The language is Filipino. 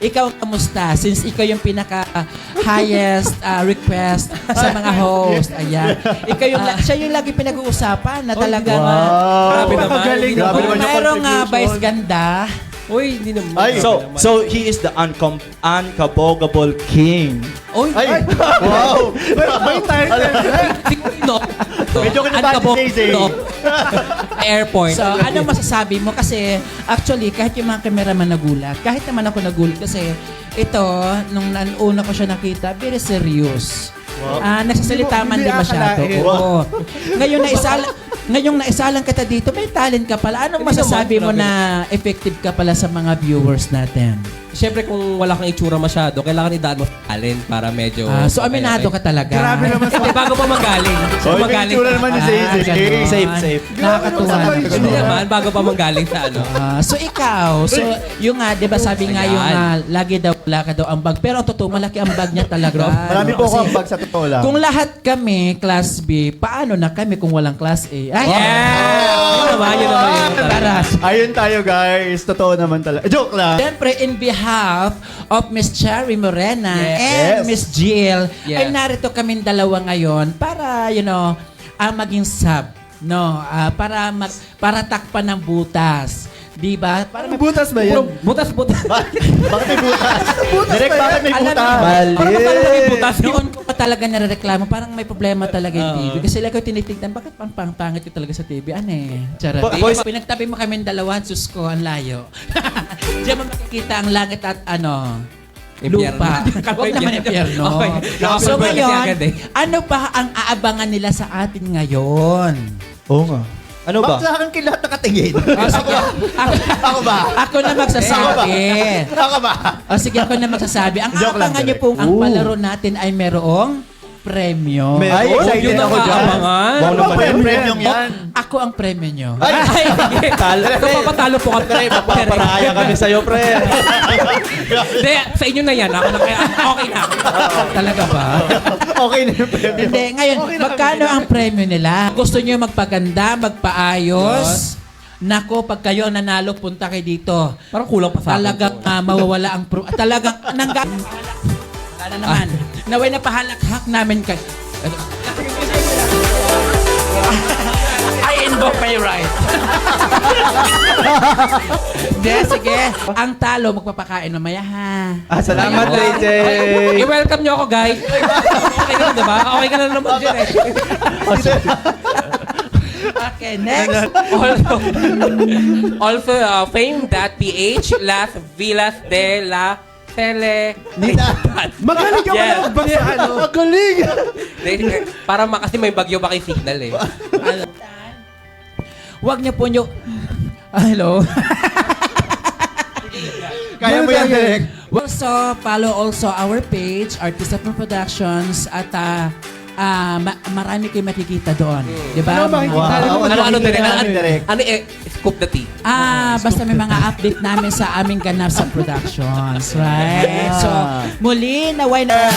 ikaw kamusta? Since ikaw yung pinaka-highest request sa mga host. Ayan. Ikaw yung, siya yung lagi pinag-uusapan na talagang... Grabe naman. Grabe naman yung mayroong contribution. vice ganda. Uy, hindi naman. Ay. So he is the unkabogable king. Uy, Ay! Wow! May title. no. Medyo kinabahan si Zay. Airport. So, ano masasabi mo? Kasi, actually, kahit yung mga cameraman nagulat, kahit naman ako nagulat kasi ito, nung una ko siya nakita, very serious. Nagsasalita man Hindi din masyado. akalain. Oo. Ngayong naisalang kita dito, may talent ka pala. Anong Hindi masasabi naman, mo na effective ka pala sa mga viewers natin? Siyempre, kung wala kang itsura masyado, kailangan idaan mo sa talent para medyo... So, aminado ka talaga. Grabe naman sa... Hindi, bago pa magaling. Oy, may itsura naman ni Zay. ganun. Safe. Nakakatuwa Grabe naman. Hindi naman, bago pa magaling sa ano. So ikaw, so yung nga, 'di ba sabi nga yung lagi daw wala ka daw ang bag. Pero ang totoo, malaki ang bag niya talaga. Marami po Kasi ako ang bag sa totoo lang. kung lahat kami class B, paano na kami kung walang class A? Ay, Yun naman yun. Taras. Ayun tayo guys. Totoo naman talaga. Joke lang. Siyempre, in behalf of Miss Cherry Morena Yes. and Miss Jill, Yes. ay narito kami dalawa ngayon para, maging sub. No, para takpan ng butas. Di ba? Para Ano butas ba yan? Butas. Bakit may butas? Direk, bakit may Alam butas? mo, Mali. parang may butas. Butas. Noon ko pa talaga nare-reklamo, parang may problema talaga yung TV. Kasi like ko tinitignan, bakit pangpangit ko talaga sa TV? Ano eh? Charot. Boys- Pinagtabi mo kami dalawa, sus ko, ang layo. Diyan mo makikita ang langit at lupa. Huwag naman impyerno. Okay. So Nakapag-birthday ngayon, agad eh. ano pa ang aabangan nila sa atin ngayon? Oo nga. Ano Bakit ba? sa akin kayo lahat nakatingin? Sige, Ako ba? ako na magsasabi. Ako ba? Sige, ako na magsasabi. Ang Joke lang, aabangan niyo direct. po, ang palaro natin ay merong premyo. Ay, excited yun ang ako dyan. kaabangan. Ano ba premium yan? Ako ang premyo nyo. Ay! Kung papatalo po ka, pre, Paparaya kami sa'yo, pre. Hindi, sa inyo na yan. Ako na kaya, okay na. Talaga ba? Okay na yung premium. Hindi, ngayon, magkano ang premyo nila? Gusto nyo magpaganda, magpaayos? Nako, pag kayo ang nanalo, punta kayo dito. Parang kulang pa sa akin. Talagang mawawala ang talagang wala na naman. Naway na pahalakhak namin kay... I invoke my right. Hindi, sige. Ang talo, magpapakain mamaya ha. Salamat, Ayun. JJ. I-welcome nyo ako, guys. Okay ka na, diba? Okay ka na naman dyan eh. Okay, next. Also, fame.ph, Las Villas de la Tele... Magaling ka Yes. pala magbasa ano? Magaling! Para kasi may bagyo ba kay signal eh. Huwag niyo po nyo... hello. Kaya mo yan, Direk. Also, follow also our page, Artista Productions, at marami kayo makikita doon. Di ba? Ano makikita? Ano, Direk? Direk? Ano scoop the tea? Basta may mga update namin sa aming ganap sa productions, right? So, muli, naway na